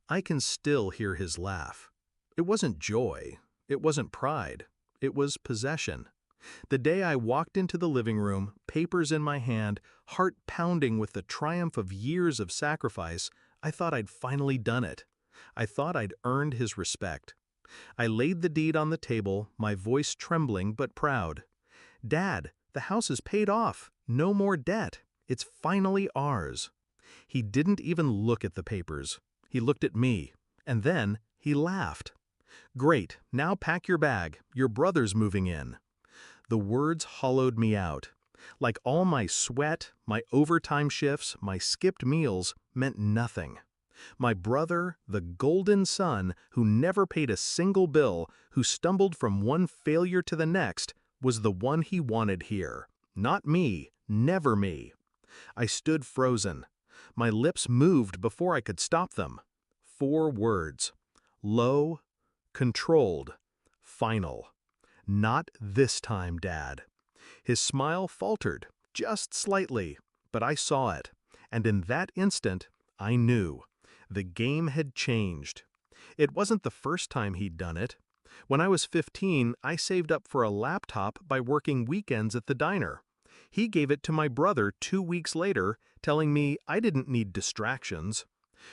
I can still hear his laugh. It wasn't joy. It wasn't pride. It was possession. The day I walked into the living room, papers in my hand, heart pounding with the triumph of years of sacrifice, I thought I'd finally done it. I thought I'd earned his respect. I laid the deed on the table, my voice trembling but proud. "Dad, the house is paid off. No more debt. It's finally ours." He didn't even look at the papers. He looked at me, and then he laughed. "Great, now pack your bag. Your brother's moving in." The words hollowed me out. Like all my sweat, my overtime shifts, my skipped meals, meant nothing. My brother, the golden son, who never paid a single bill, who stumbled from one failure to the next, was the one he wanted here. Not me, never me. I stood frozen. My lips moved before I could stop them. 4 words. Low, controlled, final. "Not this time, Dad." His smile faltered, just slightly, but I saw it, and in that instant, I knew. The game had changed. It wasn't the first time he'd done it. When I was 15, I saved up for a laptop by working weekends at the diner. He gave it to my brother 2 weeks later, telling me I didn't need distractions.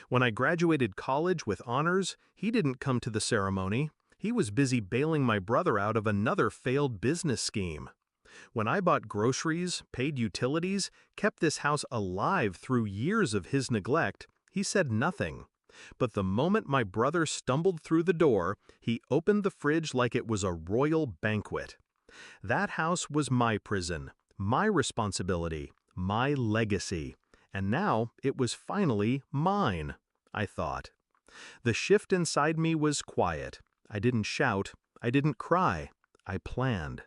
When I graduated college with honors, he didn't come to the ceremony. He was busy bailing my brother out of another failed business scheme. When I bought groceries, paid utilities, kept this house alive through years of his neglect, he said nothing. But the moment my brother stumbled through the door, he opened the fridge like it was a royal banquet. That house was my prison, my responsibility, my legacy. And now it was finally mine, I thought. The shift inside me was quiet. I didn't shout. I didn't cry. I planned.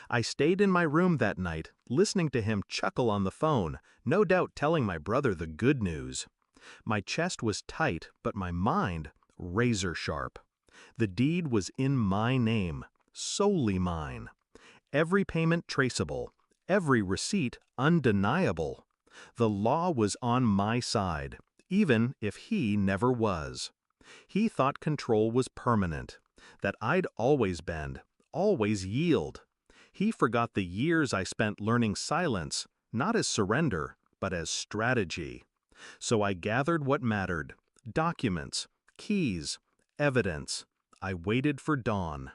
I stayed in my room that night, listening to him chuckle on the phone, no doubt telling my brother the good news. My chest was tight, but my mind razor sharp. The deed was in my name, solely mine. Every payment traceable, every receipt undeniable. The law was on my side, even if he never was. He thought control was permanent, that I'd always bend, always yield. He forgot the years I spent learning silence, not as surrender, but as strategy. So I gathered what mattered: documents, keys, evidence. I waited for dawn.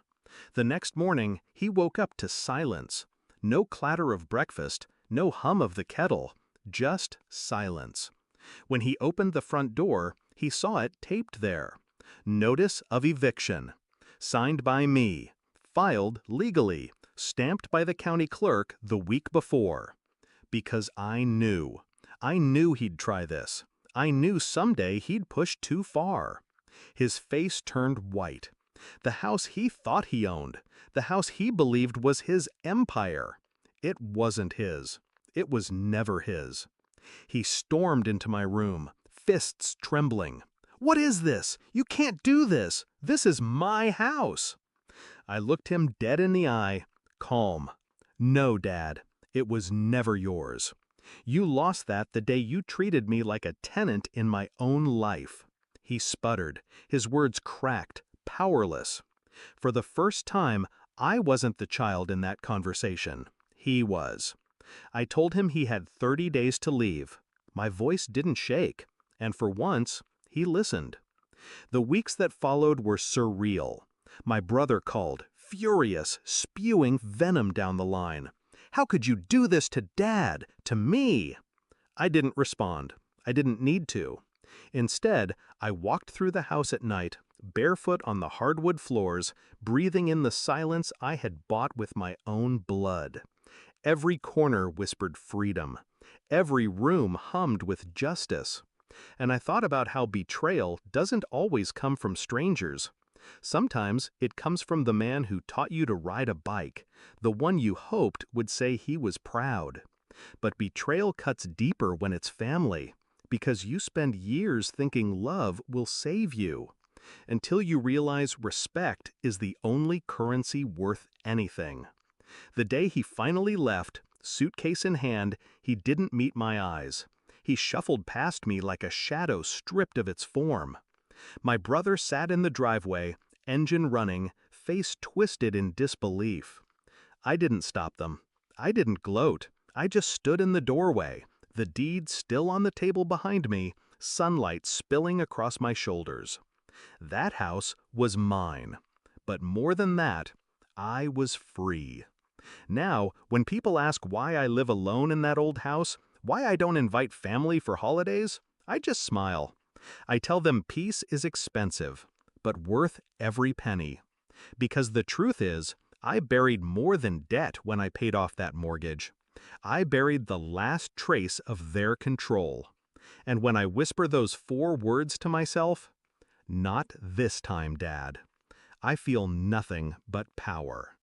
The next morning, he woke up to silence. No clatter of breakfast, no hum of the kettle, just silence. When he opened the front door, he saw it taped there. Notice of eviction. Signed by me. Filed legally. Stamped by the county clerk the week before. Because I knew. I knew he'd try this. I knew someday he'd push too far. His face turned white. The house he thought he owned, the house he believed was his empire. It wasn't his. It was never his. He stormed into my room, fists trembling. "What is this? You can't do this. This is my house." I looked him dead in the eye, calm. "No, Dad, it was never yours. You lost that the day you treated me like a tenant in my own life." He sputtered, his words cracked, powerless. For the first time, I wasn't the child in that conversation. He was. I told him he had 30 days to leave. My voice didn't shake, and for once, he listened. The weeks that followed were surreal. My brother called, furious, spewing venom down the line. "How could you do this to Dad, to me?" I didn't respond. I didn't need to. Instead, I walked through the house at night, barefoot on the hardwood floors, breathing in the silence I had bought with my own blood. Every corner whispered freedom. Every room hummed with justice. And I thought about how betrayal doesn't always come from strangers. Sometimes it comes from the man who taught you to ride a bike, the one you hoped would say he was proud. But betrayal cuts deeper when it's family, because you spend years thinking love will save you, until you realize respect is the only currency worth anything. The day he finally left, suitcase in hand, he didn't meet my eyes. He shuffled past me like a shadow stripped of its form. My brother sat in the driveway, engine running, face twisted in disbelief. I didn't stop them. I didn't gloat. I just stood in the doorway, the deed still on the table behind me, sunlight spilling across my shoulders. That house was mine. But more than that, I was free. Now, when people ask why I live alone in that old house, why I don't invite family for holidays, I just smile. I tell them peace is expensive, but worth every penny. Because the truth is, I buried more than debt when I paid off that mortgage. I buried the last trace of their control. And when I whisper those 4 words to myself, "Not this time, Dad," I feel nothing but power.